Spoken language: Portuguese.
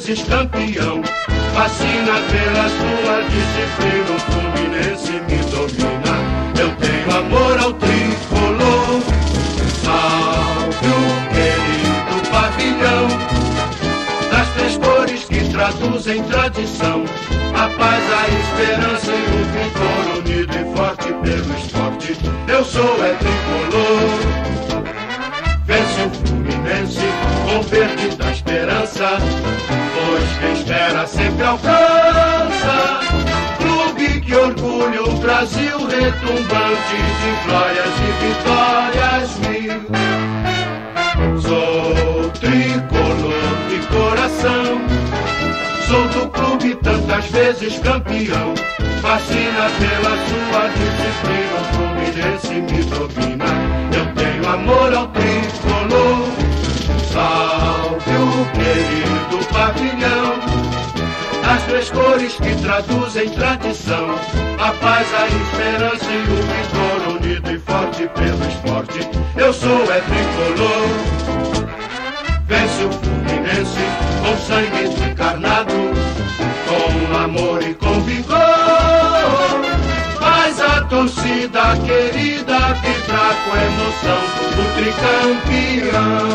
vezes campeão. Fascina pela sua disciplina, o Fluminense me domina. Eu tenho amor ao tricolor. Salve o querido pavilhão das três cores que traduzem tradição. A paz, a esperança e o vigor, unido e forte pelo esporte. Eu sou tricolor. Vence o Fluminense com verde da esperança, pois quem espera sempre alcança. Clube que orgulha o Brasil, retumbante de glórias e vitórias mil. Sou tricolor de coração, sou do clube tantas vezes campeão. Fascina pela sua disciplina, o Fluminense me domina. Eu tenho amor ao tricolor. Salve o querido pavilhão das três cores que traduzem tradição. A paz, a esperança e o vigor, unido e forte pelo esporte. Eu sou tricolor. Vence o Fluminense com sangue encarnado, com amor e com vigor. Faz a torcida querida vibrar com emoção, o tricampeão.